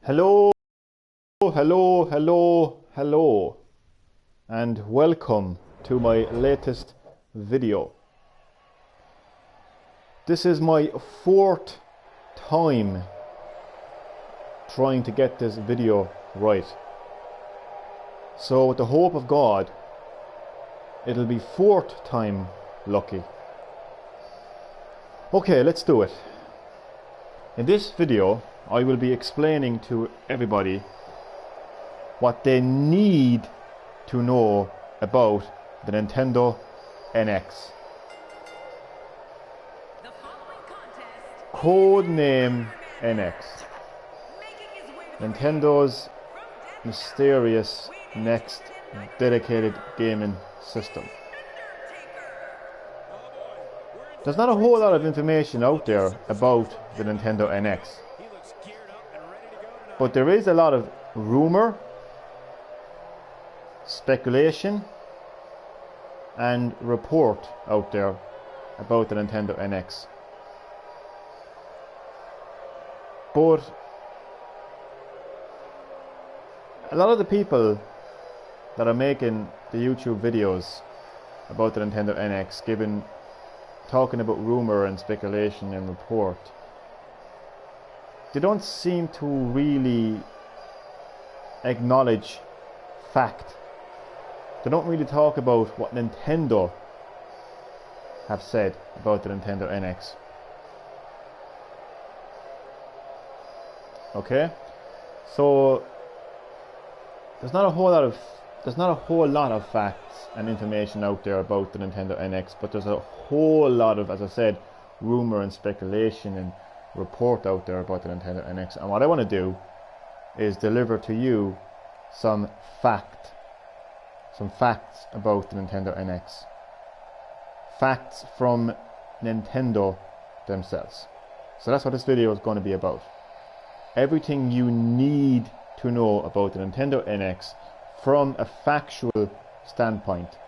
Hello, hello, and welcome to my latest video. This is my fourth time trying to get this video right. So with the hope of God, it'll be fourth time lucky. Okay, let's do it. In this video, I will be explaining to everybody what they need to know about the Nintendo NX. Codename NX. Nintendo's mysterious next dedicated gaming system. There's not a whole lot of information out there about the Nintendo NX, but there is a lot of rumor, speculation, and report out there about the Nintendo NX. But a lot of the people that are making the YouTube videos about the Nintendo NX, talking about rumor and speculation and report, they don't seem to really acknowledge fact. They don't really talk about what Nintendo have said about the Nintendo NX. Okay? So there's not a whole lot of facts and information out there about the Nintendo NX, but there's a whole lot of, as I said, rumor and speculation and report out there about the Nintendo NX. And what I want to do is deliver to you some facts about the Nintendo NX. Facts from Nintendo themselves. So that's what this video is going to be about. Everything you need to know about the Nintendo NX from a factual standpoint.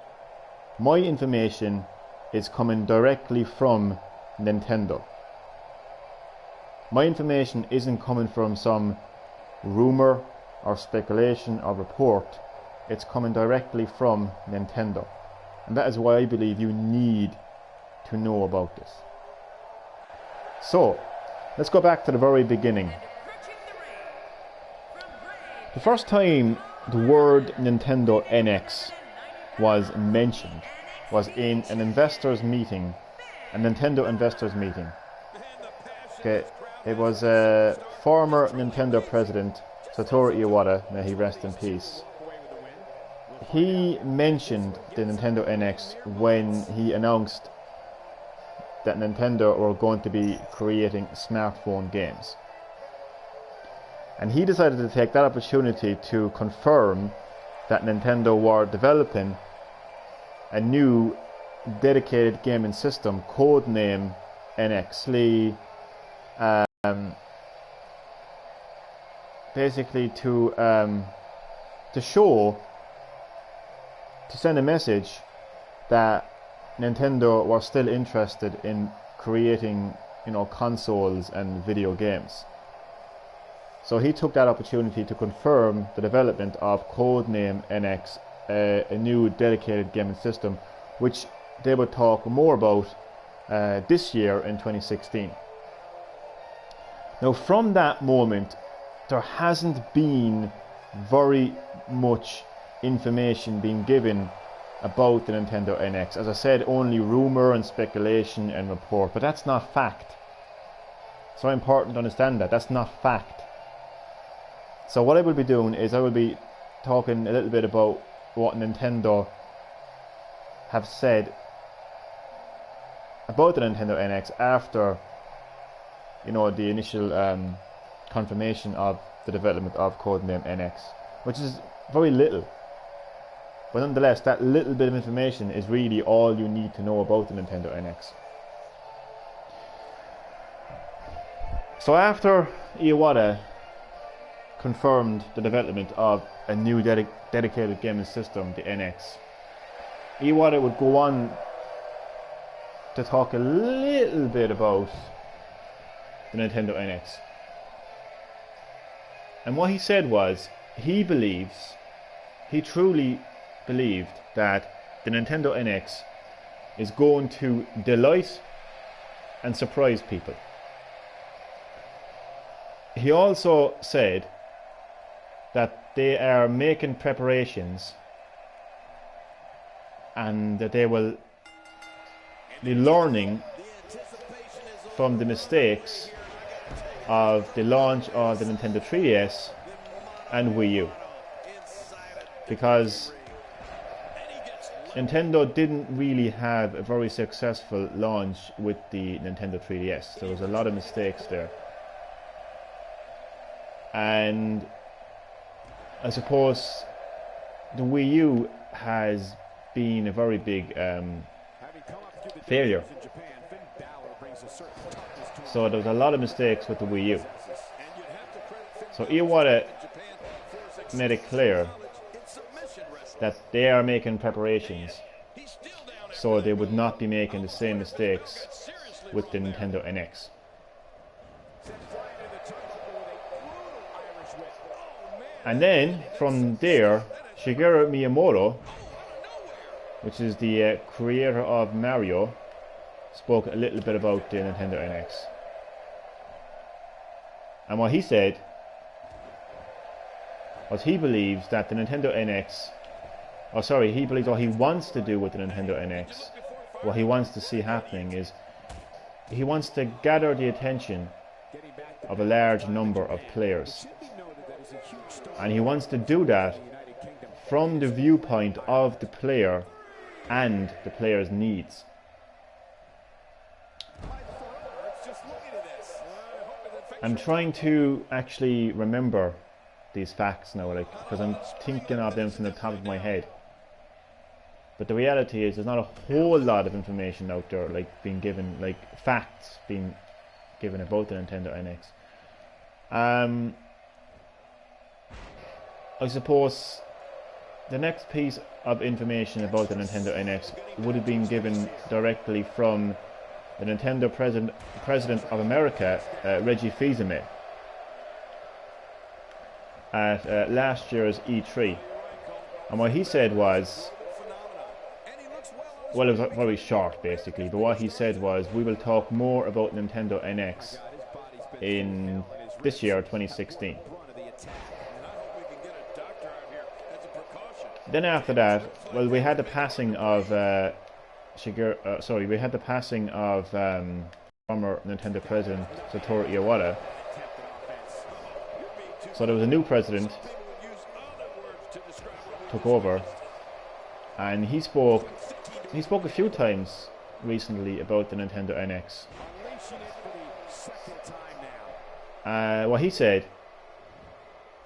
My information is coming directly from Nintendo. My information isn't coming from some rumor or speculation or report. It's coming directly from Nintendo. And that is why I believe you need to know about this. So, let's go back to the very beginning. The first time the word Nintendo NX was mentioned was in an investors meeting, a Nintendo investors meeting. Okay, it was former Nintendo president Satoru Iwata, may he rest in peace. He mentioned the Nintendo NX when he announced that Nintendo were going to be creating smartphone games. And he decided to take that opportunity to confirm that Nintendo were developing a new dedicated gaming system, codename NX. Basically to send a message that Nintendo were still interested in creating, consoles and video games. So he took that opportunity to confirm the development of codename NX, a new dedicated gaming system, which they would talk more about this year in 2016. Now, from that moment, there hasn't been very much information being given about the Nintendo NX. As I said, only rumor and speculation and report, but that's not fact. It's very important to understand that. That's not fact. So what I will be doing is I will be talking a little bit about what Nintendo have said about the Nintendo NX after, the initial confirmation of the development of codename NX, which is very little. But nonetheless, that little bit of information is really all you need to know about the Nintendo NX. So after Iwata confirmed the development of a new dedicated gaming system, the NX, Iwata would go on to talk a little bit about the Nintendo NX. And what he said was, he truly believed that the Nintendo NX is going to delight and surprise people. He also said that they are making preparations and that they will be learning from the mistakes of the launch of the Nintendo 3DS and Wii U, because Nintendo didn't really have a very successful launch with the Nintendo 3DS. There was a lot of mistakes there, and I suppose the Wii U has been a very big failure. So there was a lot of mistakes with the Wii U. So Iwata made it clear that they are making preparations so they would not be making the same mistakes with the Nintendo NX. And then from there, Shigeru Miyamoto, which is the creator of Mario, spoke a little bit about the Nintendo NX. And what he said was he believes that the Nintendo NX, he believes what he wants to do with the Nintendo NX, what he wants to see happening is he wants to gather the attention of a large number of players. And he wants to do that from the viewpoint of the player and the player's needs. I'm trying to actually remember these facts now, because I'm thinking of them from the top of my head. But the reality is, there's not a whole lot of information out there, being given, facts being given about the Nintendo NX. I suppose the next piece of information about the Nintendo NX would have been given directly from the Nintendo President of America, Reggie Fils-Aimé, at last year's E3. And what he said was, well, it was very short basically, but what he said was, we will talk more about Nintendo NX in this year, 2016. Then after that, well, we had the passing of former Nintendo president Satoru Iwata. So there was a new president took over, and he spoke a few times recently about the Nintendo NX. What he said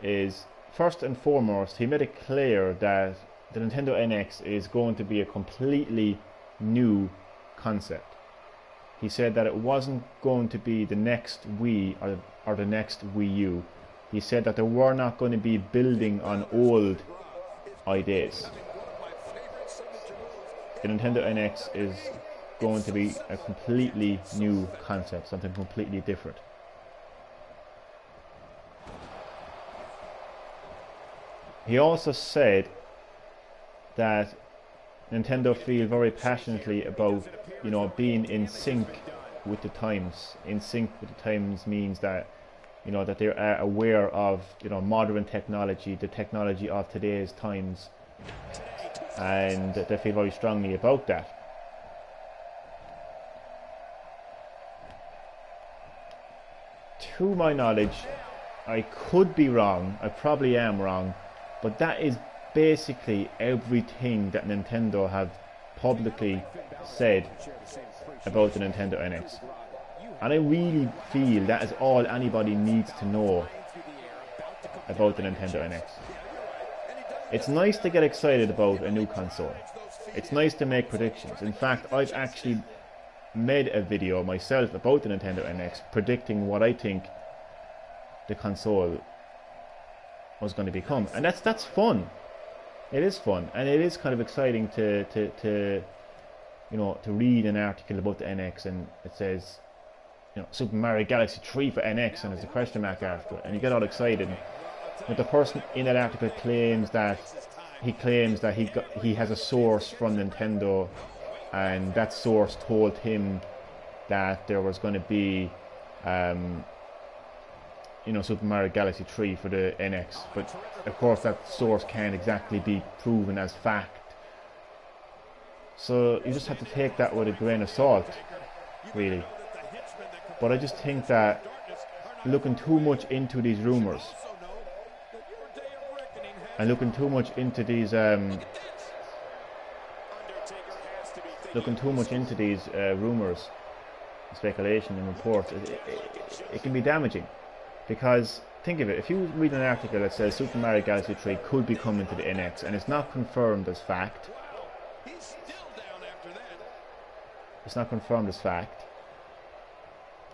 is, first and foremost, he made it clear that the Nintendo NX is going to be a completely new concept. He said that it wasn't going to be the next Wii or the next Wii U. He said that they were not going to be building on old ideas. The Nintendo NX is going to be a completely new concept, something completely different. He also said that Nintendo feel very passionately about, being in sync with the times. In sync with the times means that, that they are aware of, modern technology, the technology of today's times, and that they feel very strongly about that. To my knowledge, I could be wrong, I probably am wrong, but that is basically everything that Nintendo have publicly said about the Nintendo NX. And I really feel that is all anybody needs to know about the Nintendo NX. It's nice to get excited about a new console. It's nice to make predictions. In fact, I've actually made a video myself about the Nintendo NX predicting what I think the console was going to become. And that's fun. It is fun, and it is kind of exciting to read an article about the NX, and it says, Super Mario Galaxy 3 for NX, and there's a question mark after it, and you get all excited. But the person in that article claims that he has a source from Nintendo, and that source told him that there was going to be Super Mario Galaxy 3 for the NX, but of course that source can't exactly be proven as fact. So you just have to take that with a grain of salt, really. But I just think that looking too much into these rumors and looking too much into these rumors, speculation and reports, it can be damaging. Because think of it, if you read an article that says Super Mario Galaxy 3 could be coming to the NX and it's not confirmed as fact,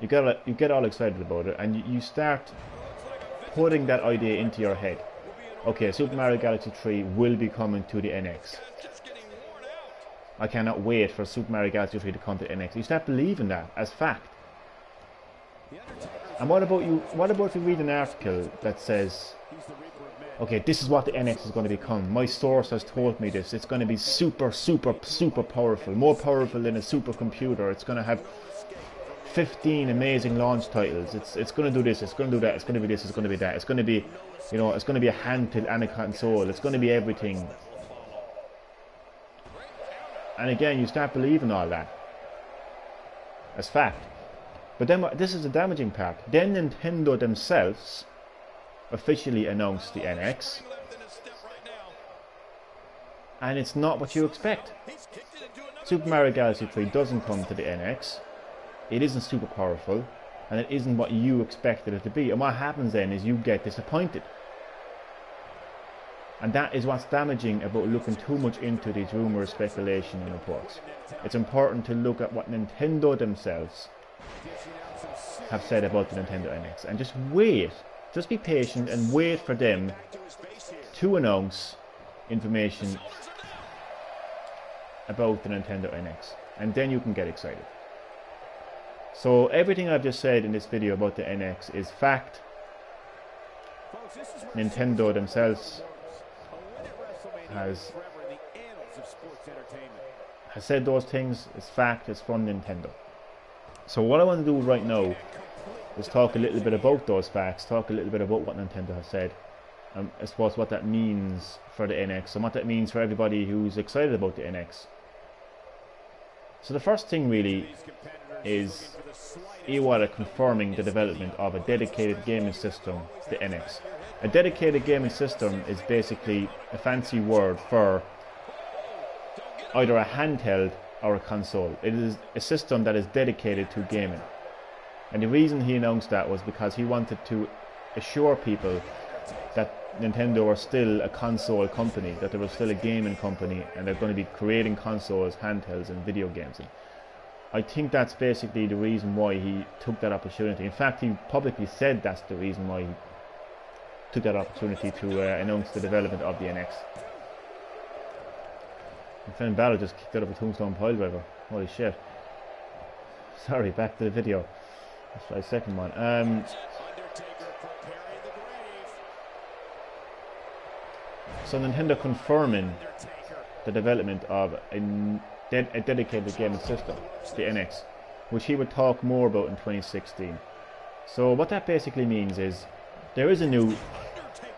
you get all excited about it, and you start putting that idea into your head. Okay, Super Mario Galaxy 3 will be coming to the NX. I cannot wait for Super Mario Galaxy 3 to come to the NX. You start believing that as fact. And what about if you read an article that says, okay, this is what the NX is going to become. My source has told me this. It's going to be super, super, super powerful. More powerful than a supercomputer. It's going to have 15 amazing launch titles. It's going to do this. It's going to do that. It's going to be this. It's going to be that. It's going to be, it's going to be a handheld and a console. It's going to be everything. And again, you start believing all that as fact. But then this is the damaging part. Then Nintendo themselves officially announced the NX, and it's not what you expect. Super Mario Galaxy 3 doesn't come to the NX. It isn't super powerful, and it isn't what you expected it to be. And what happens then is you get disappointed. And that is what's damaging about looking too much into these rumors, speculation and reports. It's important to look at what Nintendo themselves have said about the Nintendo NX, and just wait. Just be patient and wait for them to announce information about the Nintendo NX, and then you can get excited. So everything I've just said in this video about the NX is fact. Nintendo themselves has said those things. It's fact. It's from Nintendo. So what I want to do right now is talk a little bit about those facts, talk a little bit about what Nintendo has said, I suppose what that means for the NX and what that means for everybody who's excited about the NX. So the first thing really is Iwata confirming the development of a dedicated gaming system, the NX. A dedicated gaming system is basically a fancy word for either a handheld or a console. It is a system that is dedicated to gaming. And the reason he announced that was because he wanted to assure people that Nintendo are still a console company, that they were still a gaming company, and they're going to be creating consoles, handhelds and video games. And I think that's basically the reason why he took that opportunity. In fact, he publicly said that's the reason why he took that opportunity to announce the development of the NX. And Finn Balor just kicked out of a Tombstone Piledriver. Holy shit. Sorry, back to the video. Let's try a second one. So Nintendo confirming the development of a dedicated gaming system, the NX, which he would talk more about in 2016. So what that basically means is there is a new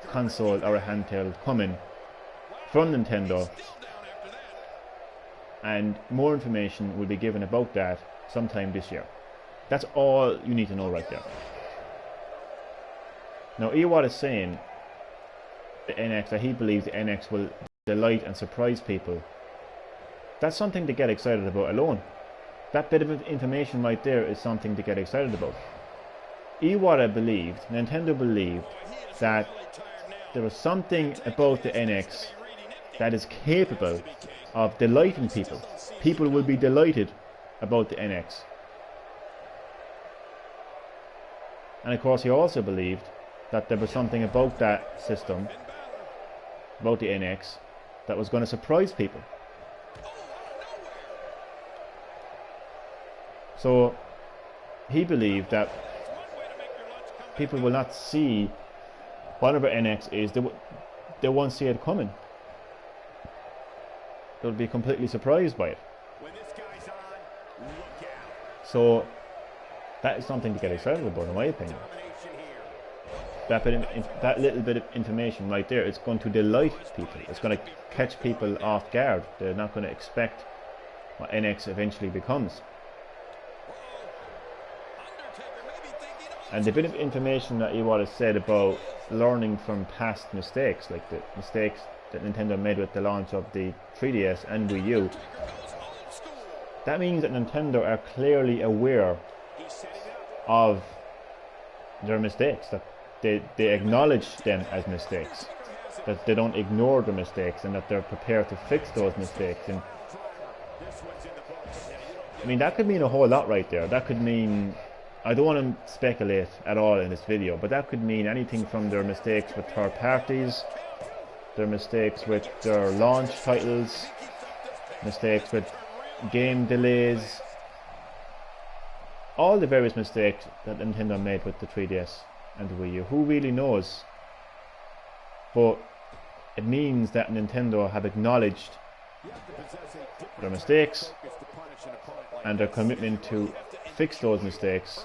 console or a handheld coming from Nintendo, and more information will be given about that sometime this year. That's all you need to know right there. Now Iwata is saying the NX, that he believes the NX will delight and surprise people. That's something to get excited about alone. That bit of information right there is something to get excited about. Iwata believed, Nintendo believed, that there was something about the NX that is capable of delighting people. People will be delighted about the NX. And of course he also believed that there was something about that system, about the NX, that was going to surprise people. So he believed that people will not see whatever NX is, they won't see it coming. They'll be completely surprised by it. So that is something to get excited about, in my opinion. That little bit of information right there, it's going to delight people. It's going to catch people off guard. They're not going to expect what NX eventually becomes. And the bit of information that you would have said about learning from past mistakes, like the mistakes that Nintendo made with the launch of the 3DS and Wii U, that means that Nintendo are clearly aware of their mistakes, that they acknowledge them as mistakes, that they don't ignore the mistakes, and that they're prepared to fix those mistakes. And I mean, that could mean a whole lot right there. That could mean, I don't want to speculate at all in this video, but that could mean anything from their mistakes with third parties, their mistakes with their launch titles, mistakes with game delays, all the various mistakes that Nintendo made with the 3DS and the Wii U. Who really knows? But it means that Nintendo have acknowledged their mistakes and their commitment to fix those mistakes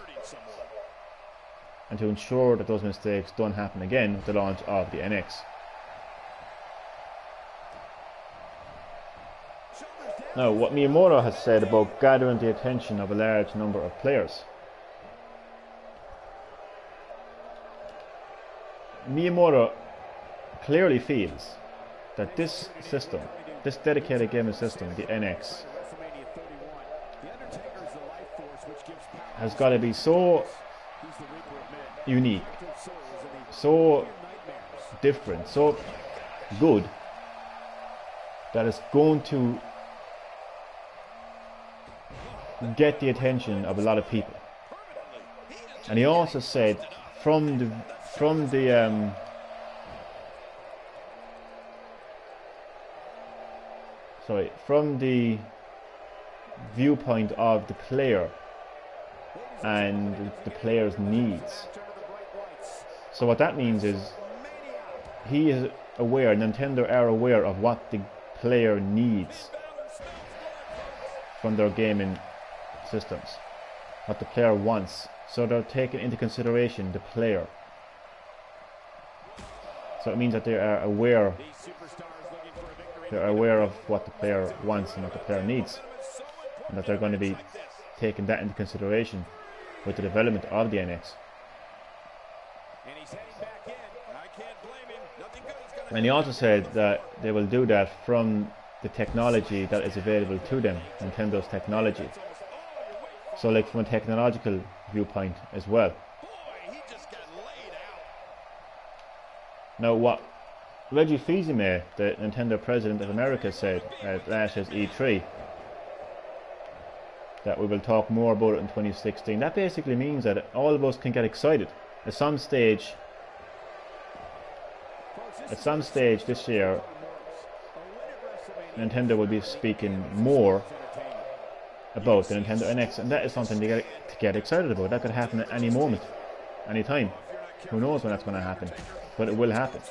and to ensure that those mistakes don't happen again with the launch of the NX. Now, what Miyamoto has said about gathering the attention of a large number of players. Miyamoto clearly feels that this system, this dedicated gaming system, the NX, has got to be so unique, so different, so good, that it's going to get the attention of a lot of people. And he also said from the viewpoint of the player and the player's needs. So what that means is he is aware, Nintendo are aware of what the player needs from their gaming systems, what the player wants. So they're taking into consideration the player. So it means that they are aware of what the player wants and what the player needs, and that they're going to be taking that into consideration with the development of the NX. And he also said that they will do that from the technology that is available to them, Nintendo's technology. So like from a technological viewpoint as well. Now what Reggie Fils-Aimé, the Nintendo President of America, said at last year's E3, that we will talk more about it in 2016. That basically means that all of us can get excited. At some stage this year, Nintendo will be speaking more about the Nintendo NX, and that is something to get excited about. That could happen at any moment, any time. Who knows when that's going to happen, but it will happen.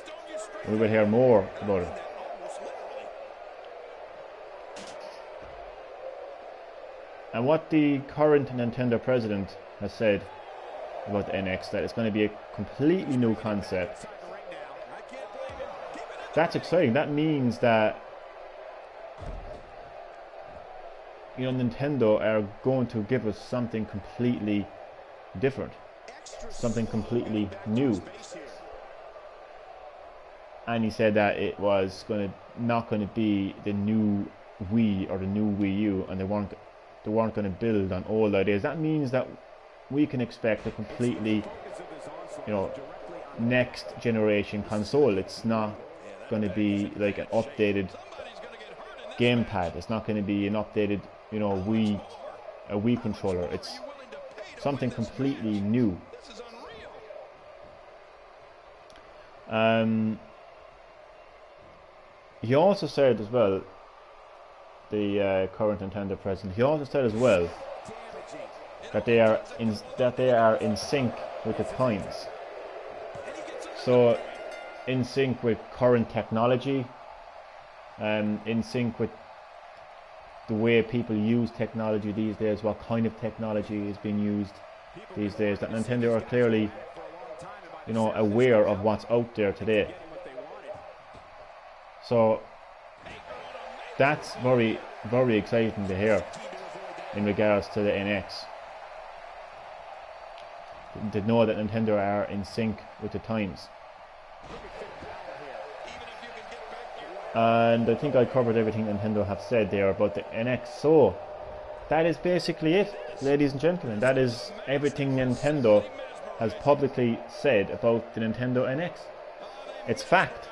We will hear more about it. And what the current Nintendo president has said about the NX, that it's going to be a completely new concept. That's exciting. That means that, you know, Nintendo are going to give us something completely different, something completely new. And he said that it was not going to be the new Wii or the new Wii U, and they weren't going to build on old ideas. That means that we can expect a completely, you know, next generation console. It's not going to be like an updated gamepad. It's not going to be an updated, you know, a Wii controller. It's something completely new. He also said as well, the current Nintendo president, he also said as well that they are in sync with the times. So in sync with current technology, in sync with the way people use technology these days, what kind of technology is being used these days, that Nintendo are clearly, you know, aware of what's out there today. So that's very, very exciting to hear in regards to the NX. To know that Nintendo are in sync with the times. And I think I covered everything Nintendo have said there about the NX. So that is basically it, ladies and gentlemen. That is everything Nintendo has publicly said about the Nintendo NX. It's fact.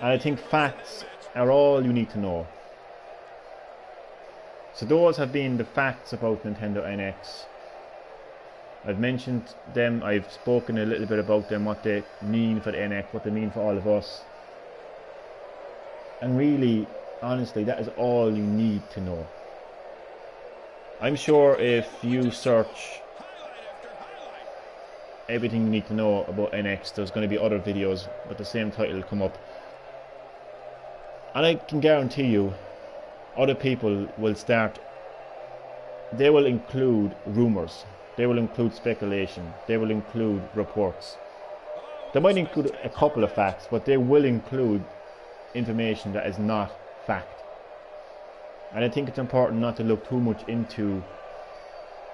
And I think facts are all you need to know. So those have been the facts about Nintendo NX. I've mentioned them, I've spoken a little bit about them, what they mean for the NX, what they mean for all of us. And really, honestly, that is all you need to know. I'm sure if you search everything you need to know about NX, there's going to be other videos with the same title come up. And I can guarantee you, other people will start, they will include rumours. They will include speculation. They will include reports. They might include a couple of facts, but they will include information that is not fact. And I think it's important not to look too much into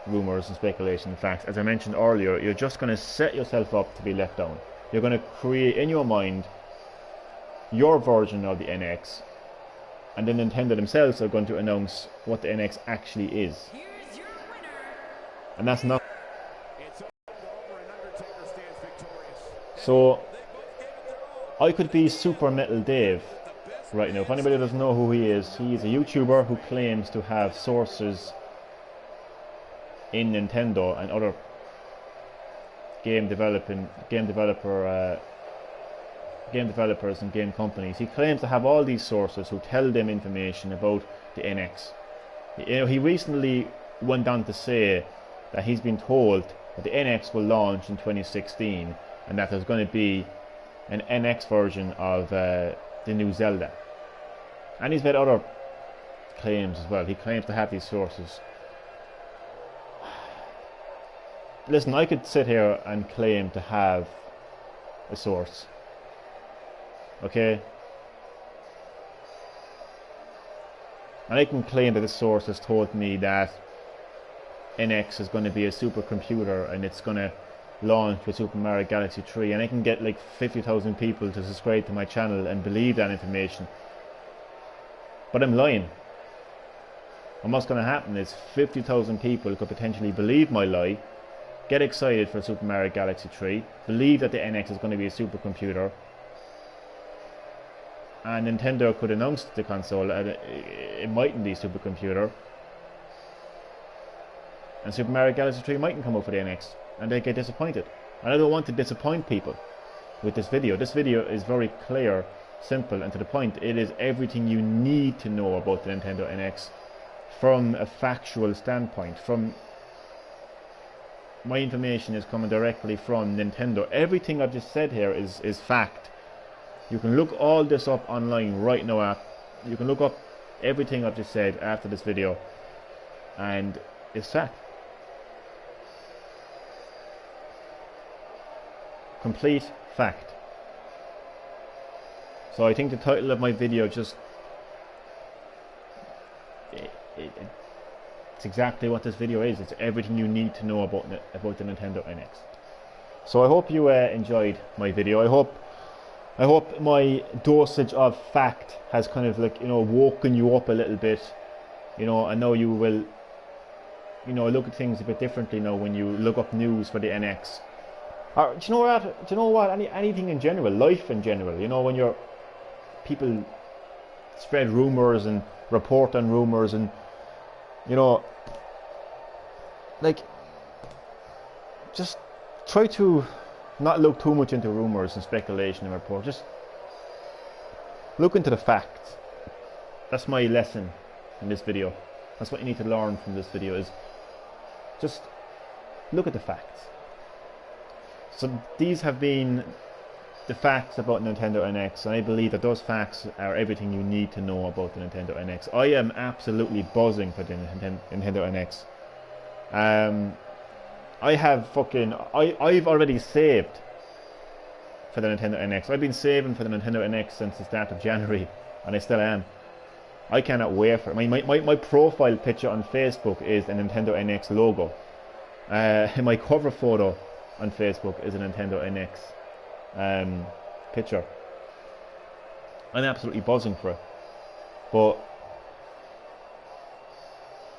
rumours and speculation and facts. As I mentioned earlier, you're just going to set yourself up to be let down. You're going to create in your mind your version of the NX, and then Nintendo themselves are going to announce what the NX actually is. And that's not. So I could be Super Metal Dave right now. If anybody doesn't know who he is a YouTuber who claims to have sources in Nintendo and other game developers and game companies. He claims to have all these sources who tell them information about the NX. You know, he recently went on to say that he's been told that the NX will launch in 2016 and that there's going to be an NX version of the new Zelda. And he's made other claims as well. He claims to have these sources. Listen, I could sit here and claim to have a source. Okay? And I can claim that the source has told me that NX is going to be a supercomputer and it's going to launch with Super Mario Galaxy 3, and I can get like 50,000 people to subscribe to my channel and believe that information. But I'm lying. And what's going to happen is 50,000 people could potentially believe my lie, get excited for Super Mario Galaxy 3, believe that the NX is going to be a supercomputer, and Nintendo could announce the console and it mightn't be a supercomputer, and Super Mario Galaxy 3 mightn't come out for the NX, and they get disappointed. And I don't want to disappoint people with this video. This video is very clear, simple and to the point. It is everything you need to know about the Nintendo NX from a factual standpoint. From my information is coming directly from Nintendo. Everything I've just said here is fact. You can look all this up online right now. You can look up everything I've just said after this video, and it's fact. Complete fact. So I think the title of my video just it's exactly what this video is. It's everything you need to know about the Nintendo NX. So I hope you enjoyed my video. I hope my dosage of fact has kind of, like, you know, woken you up a little bit. You know, I know you will, you know, look at things a bit differently now when you look up news for the NX. Or, do you know what? Anything in general, life in general. You know, when people spread rumors and report on rumors, and, you know, like, just try to not look too much into rumors and speculation and reports. Just look into the facts. That's my lesson in this video. That's what you need to learn from this video, is just look at the facts. So these have been the facts about Nintendo NX, and I believe that those facts are everything you need to know about the Nintendo NX. I am absolutely buzzing for the Nintendo NX. I've already saved for the Nintendo NX. I've been saving for the Nintendo NX since the start of January, and I still am. I cannot wait for it. My profile picture on Facebook is a Nintendo NX logo. My cover photo on Facebook is a Nintendo NX picture. I'm absolutely buzzing for it. But,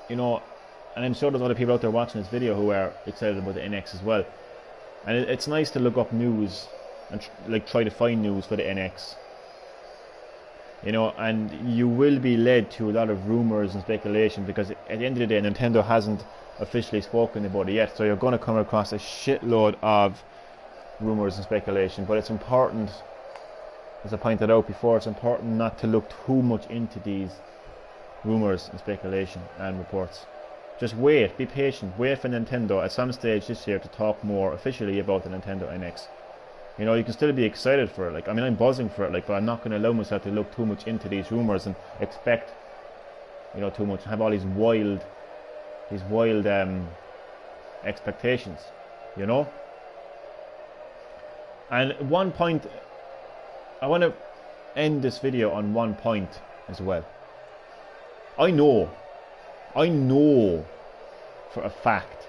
you know, and I'm sure there's other people out there watching this video who are excited about the NX as well. And it's nice to look up news and try to find news for the NX. You know, and you will be led to a lot of rumours and speculation, because at the end of the day, Nintendo hasn't officially spoken about it yet. So you're going to come across a shitload of rumours and speculation. But it's important, as I pointed out before, it's important not to look too much into these rumours and speculation and reports. Just wait, be patient, wait for Nintendo at some stage this year to talk more officially about the Nintendo NX. You know, you can still be excited for it. Like, I mean, I'm buzzing for it. Like, but I'm not going to allow myself to look too much into these rumors and expect, you know, too much. Have all these wild expectations. You know. And one point, I want to end this video on one point as well. I know for a fact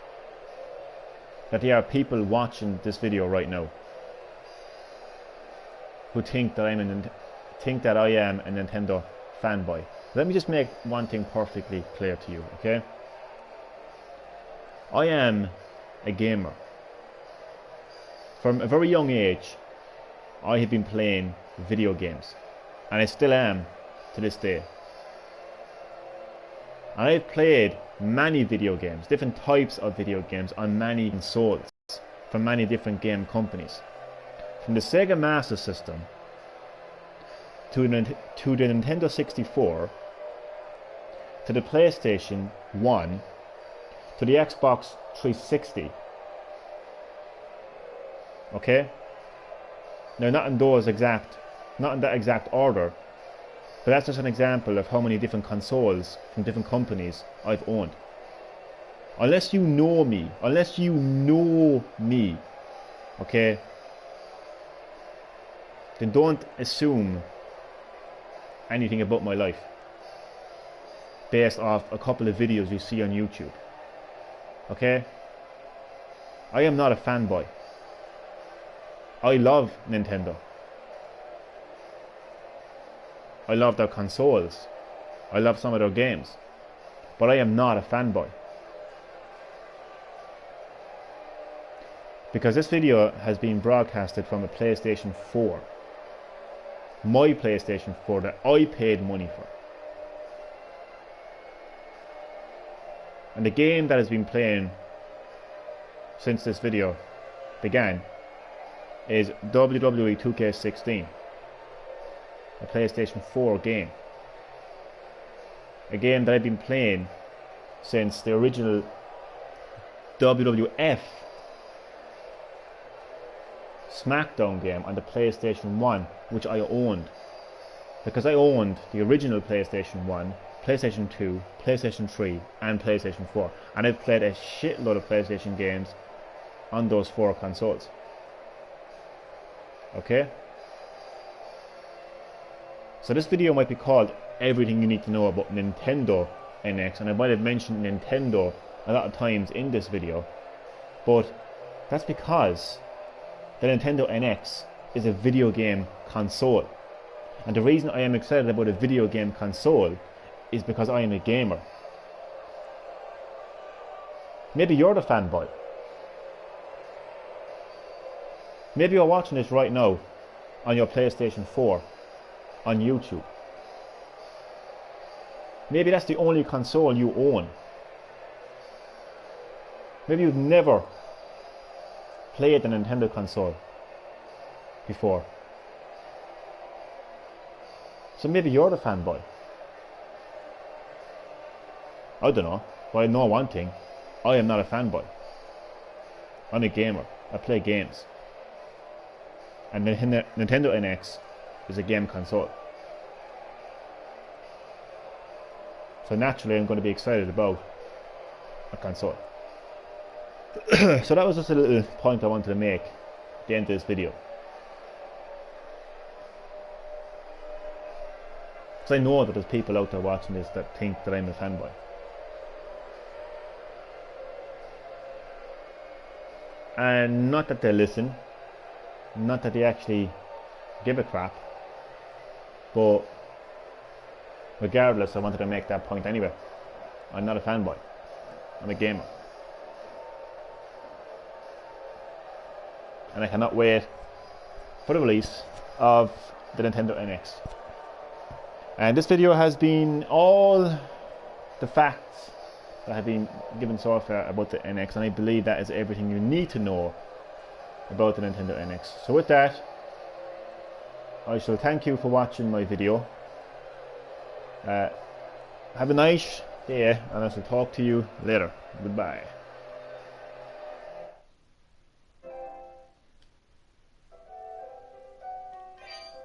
that there are people watching this video right now who think that I am a Nintendo fanboy. Let me just make one thing perfectly clear to you, okay? I am a gamer. From a very young age, I have been playing video games, and I still am to this day. And I've played many video games, different types of video games on many consoles from many different game companies. From the Sega Master System to the Nintendo 64 to the PlayStation 1 to the Xbox 360. Okay? Now, not in that exact order, but that's just an example of how many different consoles from different companies I've owned. Unless you know me, okay, then don't assume anything about my life based off a couple of videos you see on YouTube. Okay? I am not a fanboy. I love Nintendo. I love their consoles. I love some of their games. But I am not a fanboy. Because this video has been broadcasted from a PlayStation 4. My PlayStation 4 that I paid money for. And the game that has been playing since this video began is WWE 2K16. A PlayStation 4 game. A game that I've been playing since the original WWF SmackDown game on the PlayStation 1, which I owned. Because I owned the original PlayStation 1, PlayStation 2, PlayStation 3 and PlayStation 4. And I've played a shitload of PlayStation games on those 4 consoles. Okay? So this video might be called Everything You Need to Know About Nintendo NX, and I might have mentioned Nintendo a lot of times in this video, but that's because the Nintendo NX is a video game console. And the reason I am excited about a video game console is because I am a gamer. Maybe you're the fanboy. Maybe you're watching this right now on your PlayStation 4 on YouTube. Maybe that's the only console you own. Maybe you've never played the Nintendo console before. So maybe you're the fanboy. I don't know, but I know one thing. I am not a fanboy. I'm a gamer. I play games. and Nintendo NX is a game console. So naturally I'm going to be excited about a console. So that was just a little point I wanted to make at the end of this video. Because I know that there's people out there watching this that think that I'm a fanboy. And not that they listen, not that they actually give a crap, but regardless, I wanted to make that point anyway. I'm not a fanboy, I'm a gamer. And I cannot wait for the release of the Nintendo NX. And this video has been all the facts that have been given so far about the NX, and I believe that is everything you need to know about the Nintendo NX. So with that, I shall thank you for watching my video. Have a nice day, and I shall talk to you later. Goodbye.